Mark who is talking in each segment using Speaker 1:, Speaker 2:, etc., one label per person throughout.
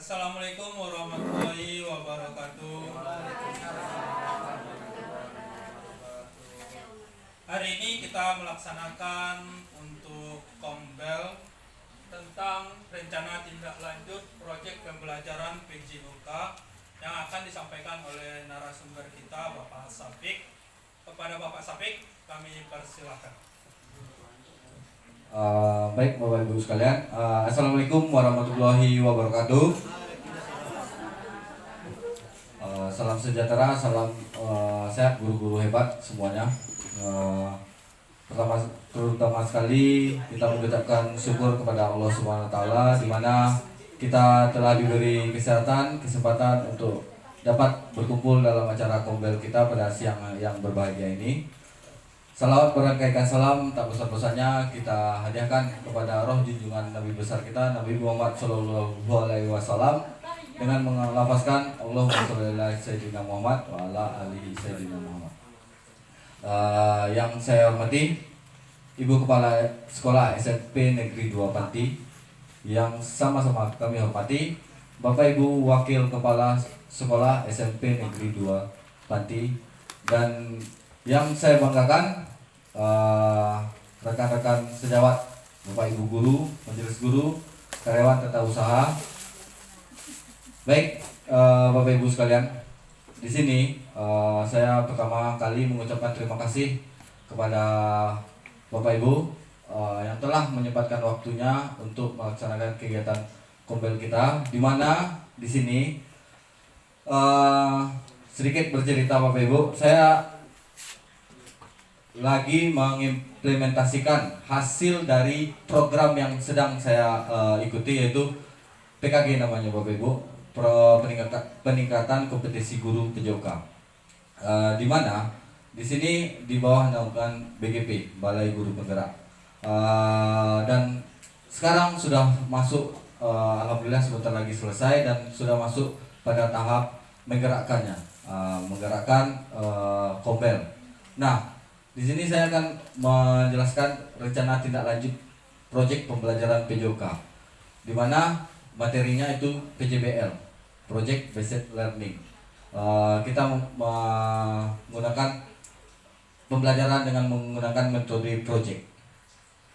Speaker 1: Assalamualaikum warahmatullahi wabarakatuh. Hari ini kita melaksanakan untuk Kombel tentang rencana tindak lanjut proyek pembelajaran PJOK yang akan disampaikan oleh narasumber kita Bapak Sapik. Kepada Bapak Sapik kami persilahkan.
Speaker 2: Baik Bapak Ibu sekalian, Assalamualaikum warahmatullahi wabarakatuh. Salam sejahtera, salam sehat guru-guru hebat semuanya. Terutama sekali kita mengucapkan syukur kepada Allah Subhanahu Wa Taala, di mana kita telah diberi kesempatan untuk dapat berkumpul dalam acara Kombel kita pada siang yang berbahagia ini. Salawat berangkaikan salam tak bosan-bosannya kita hadiahkan kepada roh junjungan Nabi besar kita Nabi Muhammad Sallallahu Alaihi Wasallam dengan melafazkan Allahumma sholli ala sayyidina Muhammad wa ala alihi sayyidina Muhammad. Yang saya hormati Ibu Kepala Sekolah SMP Negeri 2 Panti, yang sama-sama kami hormati Bapak Ibu Wakil Kepala Sekolah SMP Negeri 2 Panti, dan yang saya banggakan rekan-rekan sejawat, Bapak Ibu guru, majelis guru, karyawan tata usaha. Baik, Bapak Ibu sekalian, di sini saya pertama kali mengucapkan terima kasih kepada Bapak Ibu yang telah menyempatkan waktunya untuk melaksanakan kegiatan Kombel kita, di mana di sini sedikit bercerita Bapak Ibu, saya lagi mengimplementasikan hasil dari program yang sedang saya ikuti, yaitu PKG namanya Bapak Ibu, peningkatan kompetisi guru PJOK, di mana di sini di bawah naungan BGP, Balai Guru Penggerak, dan sekarang sudah masuk, alhamdulillah sebentar lagi selesai dan sudah masuk pada tahap menggerakkannya, menggerakkan Kombel. Nah, di sini saya akan menjelaskan rencana tindak lanjut proyek pembelajaran PJOK, di mana materinya itu PJBL, Project Based Learning. Kita menggunakan pembelajaran dengan menggunakan metode project.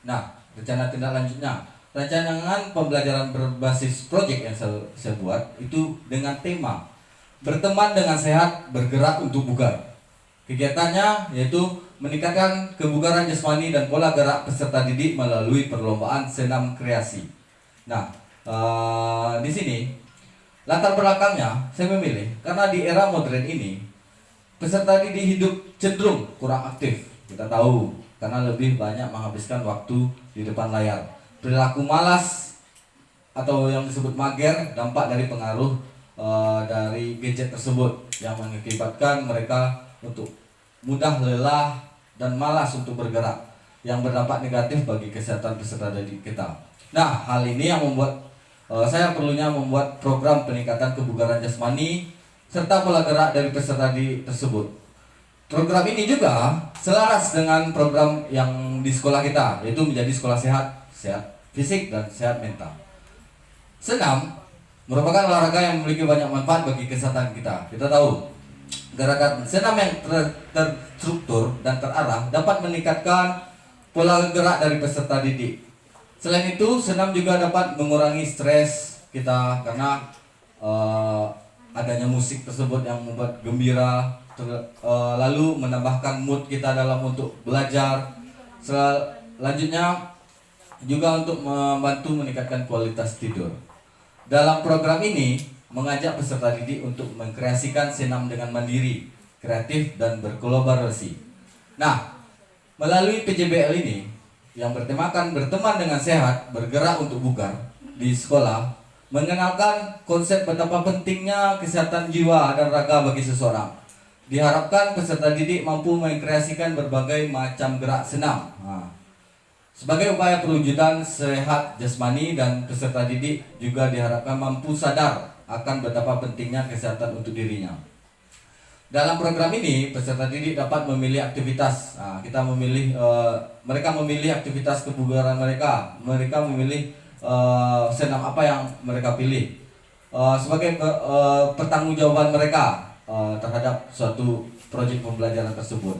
Speaker 2: Nah, rencana tindak lanjutnya, rancangan pembelajaran berbasis project yang saya buat itu dengan tema berteman dengan sehat, bergerak untuk bugar. Kegiatannya yaitu meningkatkan kebugaran jasmani dan pola gerak peserta didik melalui perlombaan senam kreasi. Nah, di sini latar belakangnya saya memilih karena di era modern ini peserta didik hidup cenderung kurang aktif. Kita tahu karena lebih banyak menghabiskan waktu di depan layar. Perilaku malas atau yang disebut mager dampak dari pengaruh dari gadget tersebut yang mengakibatkan mereka untuk mudah lelah dan malas untuk bergerak, yang berdampak negatif bagi kesehatan peserta didik kita. Nah, hal ini yang membuat saya perlunya membuat program peningkatan kebugaran jasmani serta pola gerak dari peserta didik tersebut. Program ini juga selaras dengan program yang di sekolah kita, yaitu menjadi sekolah sehat, sehat fisik dan sehat mental. Senam merupakan olahraga yang memiliki banyak manfaat bagi kesehatan kita. Kita tahu gerakan senam yang terstruktur dan terarah dapat meningkatkan pola gerak dari peserta didik. Selain itu, senam juga dapat mengurangi stres kita karena adanya musik tersebut yang membuat gembira, lalu menambahkan mood kita dalam untuk belajar. Selanjutnya juga untuk membantu meningkatkan kualitas tidur. Dalam program ini mengajak peserta didik untuk mengkreasikan senam dengan mandiri, kreatif, dan berkolaborasi. Nah, melalui PJBL ini yang bertemakan berteman dengan sehat, bergerak untuk bugar di sekolah, mengenalkan konsep betapa pentingnya kesehatan jiwa dan raga bagi seseorang. Diharapkan peserta didik mampu mengkreasikan berbagai macam gerak senam. Sebagai upaya perwujudan sehat jasmani, dan peserta didik juga diharapkan mampu sadar akan betapa pentingnya kesehatan untuk dirinya. Dalam program ini, peserta didik dapat memilih aktivitas. Mereka memilih aktivitas kebugaran mereka. Mereka memilih senam apa yang mereka pilih. sebagai pertanggungjawaban mereka terhadap suatu proyek pembelajaran tersebut.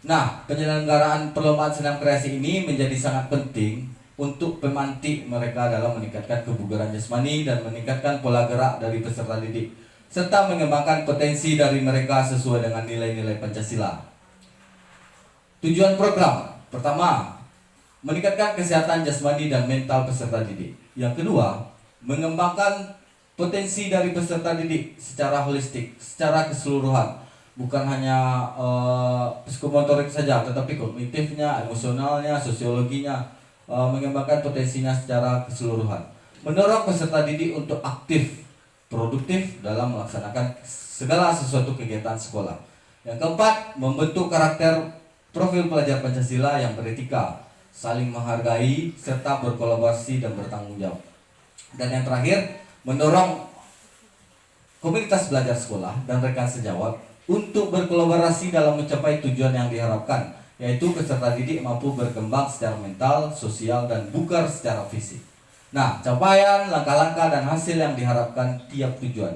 Speaker 2: Nah, penyelenggaraan perlombaan senam kreasi ini menjadi sangat penting untuk pemantik mereka dalam meningkatkan kebugaran jasmani dan meningkatkan pola gerak dari peserta didik, serta mengembangkan potensi dari mereka sesuai dengan nilai-nilai Pancasila. Tujuan program pertama, meningkatkan kesehatan jasmani dan mental peserta didik. Yang kedua, mengembangkan potensi dari peserta didik secara holistik, secara keseluruhan, bukan hanya psikomotorik saja, tetapi kognitifnya, emosionalnya, sosiologinya, mengembangkan potensinya secara keseluruhan. Mendorong peserta didik untuk aktif, produktif dalam melaksanakan segala sesuatu kegiatan sekolah. Yang keempat, membentuk karakter profil pelajar Pancasila yang beretika, saling menghargai, serta berkolaborasi dan bertanggung jawab. Dan yang terakhir, mendorong komunitas belajar sekolah dan rekan sejawat untuk berkolaborasi dalam mencapai tujuan yang diharapkan, yaitu peserta didik mampu berkembang secara mental, sosial, dan bugar secara fisik. Nah, capaian, langkah-langkah, dan hasil yang diharapkan tiap tujuan.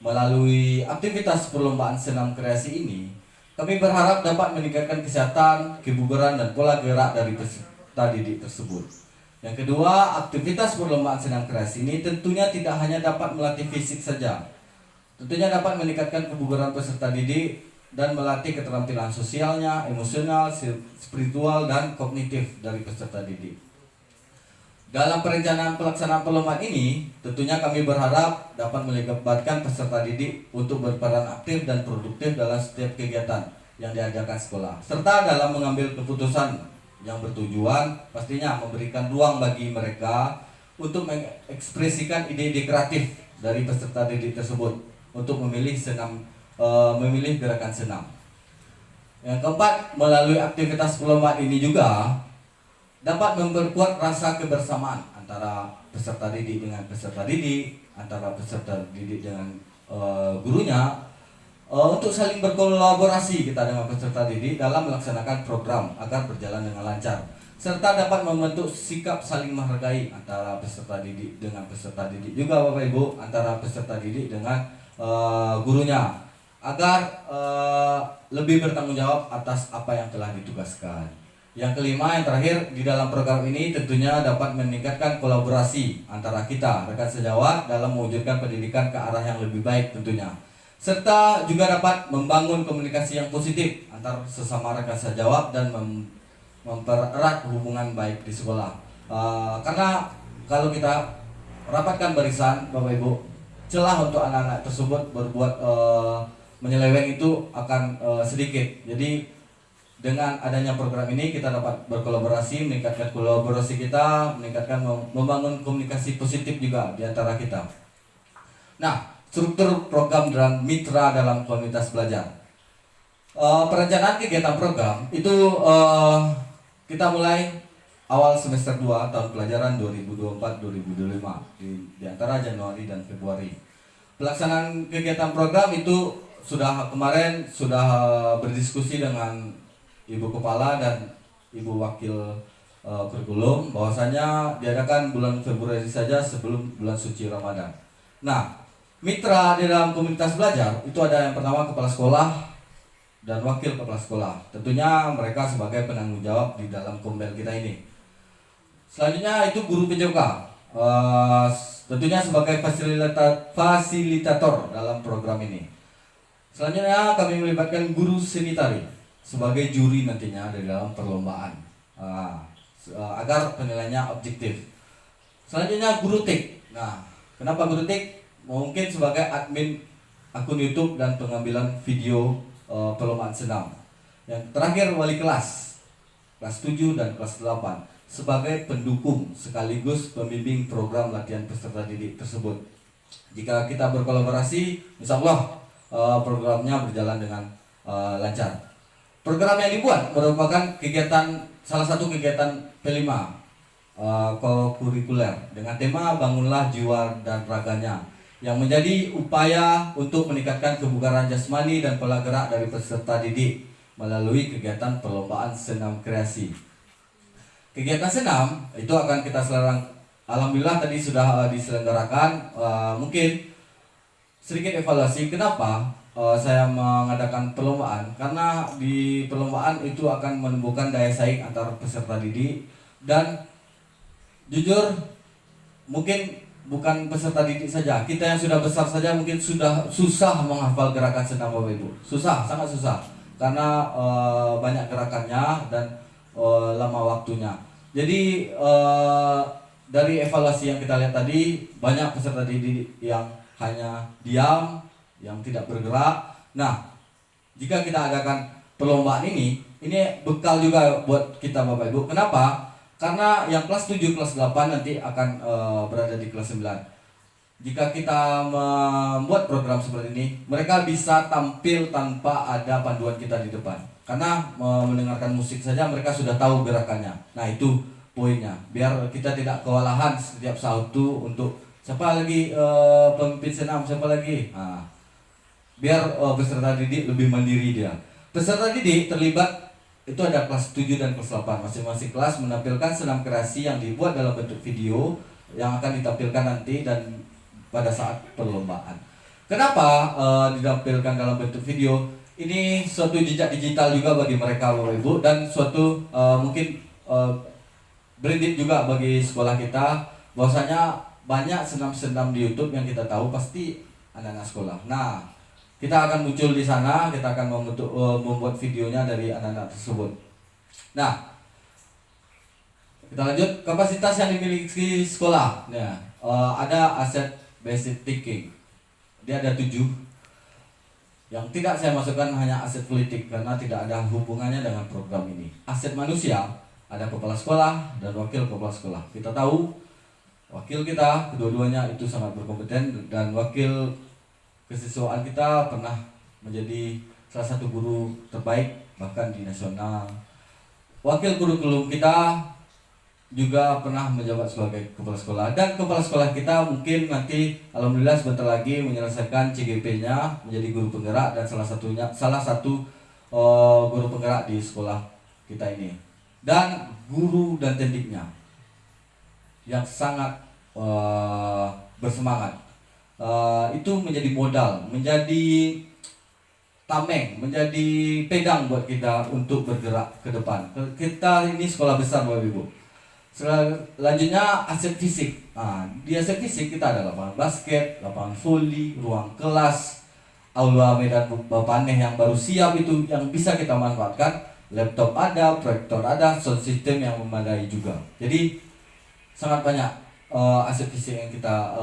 Speaker 2: Melalui aktivitas perlombaan senam kreasi ini, kami berharap dapat meningkatkan kesehatan, kebugaran, dan pola gerak dari peserta didik tersebut. Yang kedua, aktivitas perlombaan senam kreasi ini tentunya tidak hanya dapat melatih fisik saja, tentunya dapat meningkatkan kebugaran peserta didik dan melatih keterampilan sosialnya, emosional, spiritual, dan kognitif dari peserta didik. Dalam perencanaan pelaksanaan perlombaan ini, tentunya kami berharap dapat melibatkan peserta didik untuk berperan aktif dan produktif dalam setiap kegiatan yang diadakan sekolah, serta dalam mengambil keputusan yang bertujuan pastinya memberikan ruang bagi mereka untuk mengekspresikan ide-ide kreatif dari peserta didik tersebut untuk memilih gerakan senam. Yang keempat, melalui aktivitas perlombaan ini juga dapat memperkuat rasa kebersamaan antara peserta didik dengan peserta didik, antara peserta didik dengan gurunya, untuk saling berkolaborasi kita dengan peserta didik dalam melaksanakan program agar berjalan dengan lancar, serta dapat membentuk sikap saling menghargai antara peserta didik dengan peserta didik, juga Bapak Ibu, antara peserta didik dengan gurunya, agar lebih bertanggung jawab atas apa yang telah ditugaskan. Yang kelima, yang terakhir, di dalam program ini tentunya dapat meningkatkan kolaborasi antara kita, rekan sejawat, dalam mewujudkan pendidikan ke arah yang lebih baik tentunya. Serta juga dapat membangun komunikasi yang positif antar sesama rekan sejawat dan mempererat hubungan baik di sekolah. Karena kalau kita rapatkan barisan, Bapak Ibu, celah untuk anak-anak tersebut berbuat menyeleweng itu akan sedikit. Jadi dengan adanya program ini kita dapat berkolaborasi, meningkatkan kolaborasi kita, meningkatkan membangun komunikasi positif juga di antara kita. Nah, struktur program dan mitra dalam komunitas belajar. Perencanaan kegiatan program itu kita mulai awal semester 2 tahun pelajaran 2024-2025 di antara Januari dan Februari. Pelaksanaan kegiatan program itu kemarin sudah berdiskusi dengan Ibu Kepala dan Ibu Wakil Kurikulum bahwasanya diadakan bulan Februari saja sebelum bulan suci Ramadan. Nah, mitra di dalam komunitas belajar itu ada yang pertama kepala sekolah dan wakil kepala sekolah. Tentunya mereka sebagai penanggung jawab di dalam kombel kita ini. Selanjutnya itu guru PJOK, tentunya sebagai fasilitator dalam program ini. Selanjutnya kami melibatkan guru seni tari sebagai juri nantinya di dalam perlombaan agar penilaiannya objektif. Selanjutnya guru TIK. Nah, kenapa guru TIK? Mungkin sebagai admin akun YouTube dan pengambilan video perlombaan senam. Yang terakhir wali kelas 7 dan kelas 8 sebagai pendukung sekaligus pembimbing program latihan peserta didik tersebut. Jika kita berkolaborasi, insya Allah programnya berjalan dengan lancar. Program yang dibuat merupakan salah satu kegiatan P5 kurikuler dengan tema Bangunlah Jiwa dan Raganya, yang menjadi upaya untuk meningkatkan kebugaran jasmani dan pola gerak dari peserta didik melalui kegiatan perlombaan senam kreasi. Kegiatan senam itu akan kita alhamdulillah tadi sudah diselenggarakan. Mungkin sedikit evaluasi kenapa saya mengadakan perlombaan, karena di perlombaan itu akan menumbuhkan daya saing antar peserta didik. Dan jujur mungkin bukan peserta didik saja, kita yang sudah besar saja mungkin sudah susah menghafal gerakan senam Bapak Ibu. Susah, sangat susah, karena banyak gerakannya dan lama waktunya. Jadi dari evaluasi yang kita lihat tadi, banyak peserta didik yang hanya diam, yang tidak bergerak. Nah, jika kita adakan perlombaan ini bekal juga buat kita Bapak Ibu. Kenapa? Karena yang kelas 7, kelas 8 nanti akan berada di kelas 9. Jika kita membuat program seperti ini, mereka bisa tampil tanpa ada panduan kita di depan. Karena mendengarkan musik saja mereka sudah tahu gerakannya. Nah, itu poinnya. Biar kita tidak kewalahan setiap Sabtu untuk siapa lagi pemimpin senam, siapa lagi. Nah, biar peserta didik lebih mandiri dia. Peserta didik terlibat itu ada kelas 7 dan kelas 8. Masing-masing kelas menampilkan senam kreasi yang dibuat dalam bentuk video yang akan ditampilkan nanti dan pada saat perlombaan. Kenapa ditampilkan dalam bentuk video? Ini suatu jejak digital juga bagi mereka Bapak Ibu, dan suatu mungkin branded juga bagi sekolah kita, bahwasanya banyak senam-senam di YouTube yang kita tahu pasti anak-anak sekolah. Nah, kita akan muncul di sana, kita akan membuat videonya dari anak-anak tersebut. Nah, kita lanjut, kapasitas yang dimiliki sekolah. Nah, ada aset basic thinking. Dia ada 7. Yang tidak saya masukkan hanya aset politik karena tidak ada hubungannya dengan program ini. Aset manusia, ada kepala sekolah dan wakil kepala sekolah. Kita tahu wakil kita kedua-duanya itu sangat berkompeten, dan wakil kesiswaan kita pernah menjadi salah satu guru terbaik bahkan di nasional. Wakil kurikulum kita juga pernah menjabat sebagai kepala sekolah, dan kepala sekolah kita mungkin nanti alhamdulillah sebentar lagi menyelesaikan CGP-nya menjadi guru penggerak, dan salah satu guru penggerak di sekolah kita ini. Dan guru dan tendiknya yang sangat bersemangat, itu menjadi modal, menjadi tameng, menjadi pedang buat kita untuk bergerak ke depan. Kita ini sekolah besar Bapak Ibu. Selanjutnya aset fisik. Nah, di aset fisik kita ada lapangan basket, lapangan voli, ruang kelas, aula medan paneh yang baru siap itu yang bisa kita manfaatkan. Laptop ada, proyektor ada, sound system yang memadai juga. Jadi sangat banyak aset fisik yang kita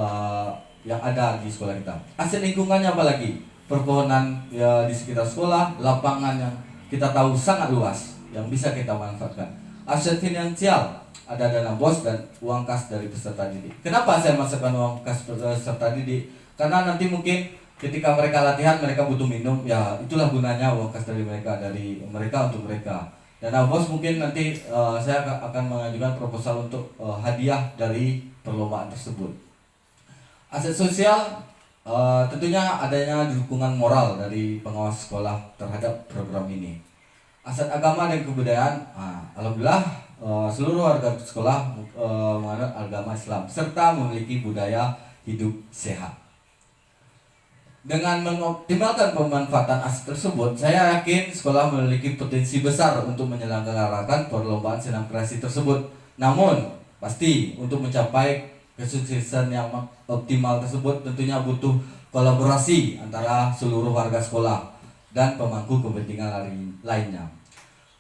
Speaker 2: yang ada di sekolah kita. Aset lingkungannya apalagi? Perpohonan ya di sekitar sekolah, lapangan yang kita tahu sangat luas yang bisa kita manfaatkan. Aset finansial, ada dana bos dan uang kas dari peserta didik. Kenapa saya masukkan uang kas peserta didik? Karena nanti mungkin ketika mereka latihan mereka butuh minum, ya itulah gunanya uang kas dari mereka untuk mereka. Dana bos mungkin nanti saya akan mengajukan proposal untuk hadiah dari perlombaan tersebut. Aset sosial, tentunya adanya dukungan moral dari pengawas sekolah terhadap program ini. Aset agama dan kebudayaan, alhamdulillah seluruh warga sekolah menganut agama Islam serta memiliki budaya hidup sehat. Dengan mengoptimalkan pemanfaatan aset tersebut, saya yakin sekolah memiliki potensi besar untuk menyelenggarakan perlombaan senam kreasi tersebut. Namun, pasti untuk mencapai kesuksesan yang optimal tersebut tentunya butuh kolaborasi antara seluruh warga sekolah dan pemangku kepentingan lainnya.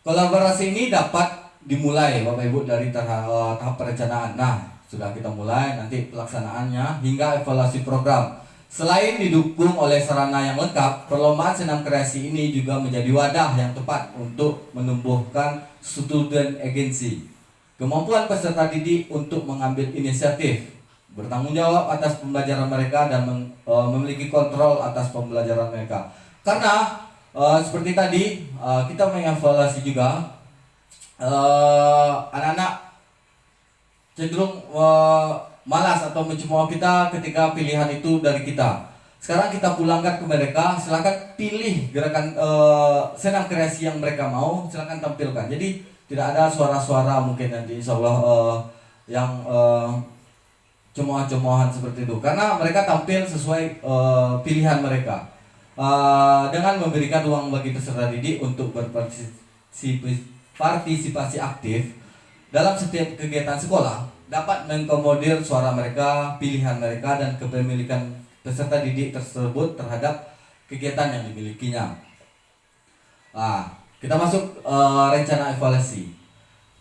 Speaker 2: Kolaborasi ini dapat dimulai Bapak Ibu dari tahap perencanaan. Nah, sudah kita mulai, nanti pelaksanaannya hingga evaluasi program. Selain didukung oleh sarana yang lengkap, perlombaan senam kreasi ini juga menjadi wadah yang tepat untuk menumbuhkan student agency. Kemampuan peserta didik untuk mengambil inisiatif, bertanggung jawab atas pembelajaran mereka dan memiliki kontrol atas pembelajaran mereka. Karena seperti tadi kita mengevaluasi juga anak-anak cenderung malas atau mencemooh kita ketika pilihan itu dari kita. Sekarang kita pulangkan ke mereka, silakan pilih gerakan senam kreasi yang mereka mau, silakan tampilkan. Jadi tidak ada suara-suara mungkin nanti insya Allah yang cemoohan-cemoohan seperti itu, karena mereka tampil sesuai pilihan mereka. Dengan memberikan ruang bagi peserta didik untuk berpartisipasi aktif dalam setiap kegiatan sekolah, dapat mengakomodir suara mereka, pilihan mereka, dan kepemilikan peserta didik tersebut terhadap kegiatan yang dimilikinya. Kita masuk rencana evaluasi.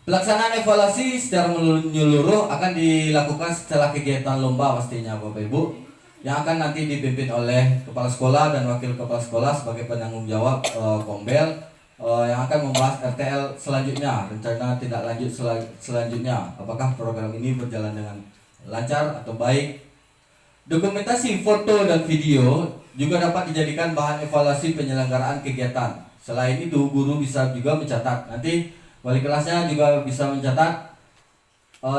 Speaker 2: Pelaksanaan evaluasi secara menyeluruh akan dilakukan setelah kegiatan lomba pastinya Bapak Ibu, yang akan nanti dipimpin oleh kepala sekolah dan wakil kepala sekolah sebagai penanggung jawab Kombel, yang akan membahas RTL selanjutnya, rencana tindak lanjut selanjutnya, apakah program ini berjalan dengan lancar atau baik. Dokumentasi foto dan video juga dapat dijadikan bahan evaluasi penyelenggaraan kegiatan. Selain itu, guru bisa juga mencatat, nanti wali kelasnya juga bisa mencatat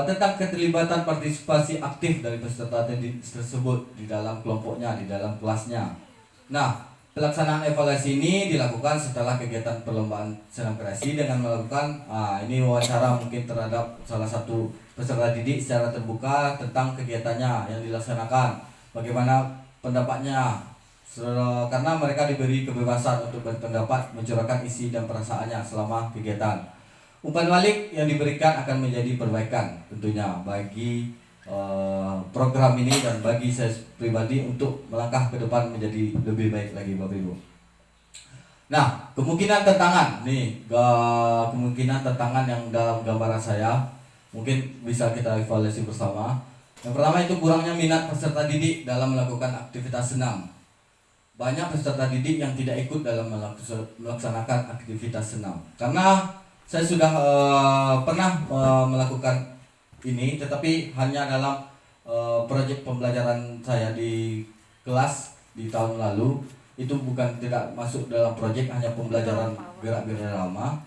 Speaker 2: tentang keterlibatan partisipasi aktif dari peserta didik tersebut di dalam kelompoknya, di dalam kelasnya. Nah, pelaksanaan evaluasi ini dilakukan setelah kegiatan perlombaan senam kreasi dengan melakukan ini wawancara mungkin terhadap salah satu peserta didik secara terbuka tentang kegiatannya yang dilaksanakan, bagaimana pendapatnya, karena mereka diberi kebebasan untuk berpendapat, mencurahkan isi dan perasaannya selama kegiatan. Umpan balik yang diberikan akan menjadi perbaikan tentunya bagi program ini dan bagi saya pribadi untuk melangkah ke depan menjadi lebih baik lagi Bapak Ibu. Nah, kemungkinan tantangan nih, kemungkinan tantangan yang dalam gambaran saya mungkin bisa kita evaluasi bersama. Yang pertama itu kurangnya minat peserta didik dalam melakukan aktivitas senam. Banyak peserta didik yang tidak ikut dalam melaksanakan aktivitas senam karena saya sudah pernah melakukan ini, tetapi hanya dalam proyek pembelajaran saya di kelas di tahun lalu. Itu bukan tidak masuk dalam proyek, hanya pembelajaran gerak-gerak lama.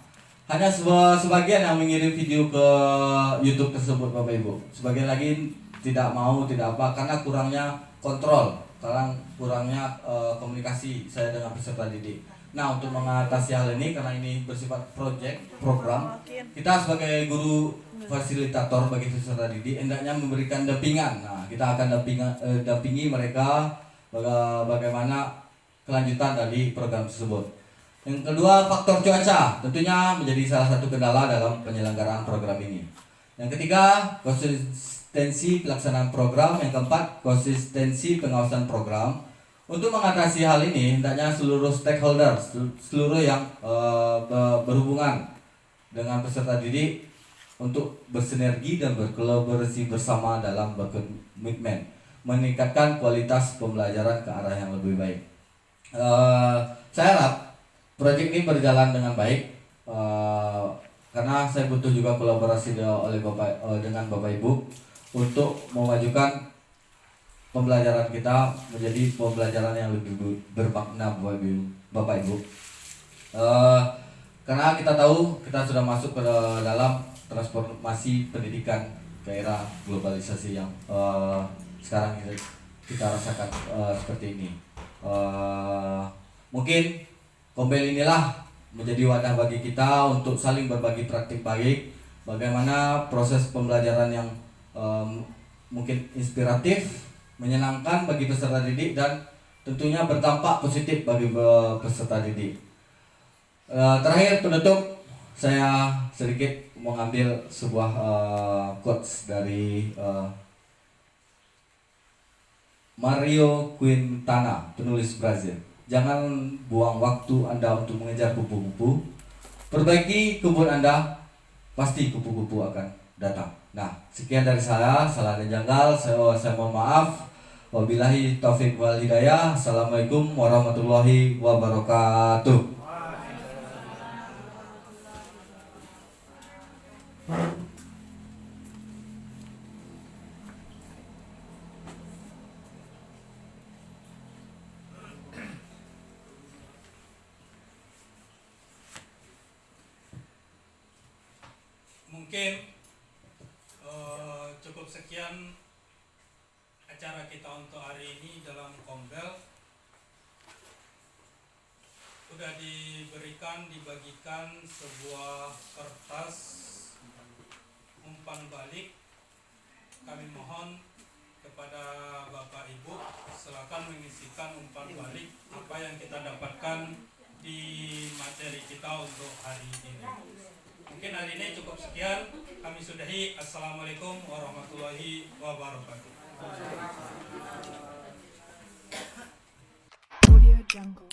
Speaker 2: Hanya sebagian yang mengirim video ke YouTube tersebut Bapak Ibu. Sebagian lagi tidak mau, tidak apa, karena kurangnya kontrol, kurangnya komunikasi saya dengan peserta didik. Nah, untuk mengatasi hal ini, karena ini bersifat program, kita sebagai guru fasilitator bagi peserta didik hendaknya memberikan dampingan. Nah, kita akan dampingi mereka bagaimana kelanjutan dari program tersebut. Yang kedua, faktor cuaca tentunya menjadi salah satu kendala dalam penyelenggaraan program ini. Yang ketiga, konsistensi pelaksanaan program. Yang keempat, konsistensi pengawasan program. Untuk mengatasi hal ini, hendaknya seluruh stakeholder, seluruh yang berhubungan dengan peserta didik untuk bersinergi dan berkolaborasi bersama dalam berkomitmen meningkatkan kualitas pembelajaran ke arah yang lebih baik. Saya harap proyek ini berjalan dengan baik, karena saya butuh juga kolaborasi dengan Bapak Ibu untuk memajukan pembelajaran kita menjadi pembelajaran yang lebih bermakna Bapak Ibu. Karena kita tahu kita sudah masuk ke dalam transformasi pendidikan ke era globalisasi yang sekarang kita rasakan seperti ini. Mungkin Kombel inilah menjadi wadah bagi kita untuk saling berbagi praktik baik, bagaimana proses pembelajaran yang mungkin inspiratif, menyenangkan bagi peserta didik, dan tentunya berdampak positif bagi peserta didik. Terakhir penutup, saya sedikit mengambil sebuah quotes dari Mario Quintana, penulis Brazil. Jangan buang waktu Anda untuk mengejar kupu-kupu. Perbaiki kebun Anda, pasti kupu-kupu akan datang. Nah, sekian dari saya. Salah dan janggal, saya mohon maaf. Wabillahi taufiq wal hidayah. Assalamualaikum warahmatullahi wabarakatuh.
Speaker 1: Mungkin cukup sekian acara kita untuk hari ini dalam Kombel. Sudah dibagikan sebuah kertas umpan balik. Kami mohon kepada Bapak Ibu, silakan mengisikan umpan balik apa yang kita dapatkan di materi kita untuk hari ini. Mungkin hari ini cukup sekian, kami sudahi. Assalamualaikum warahmatullahi wabarakatuh.
Speaker 3: Audio Jungle.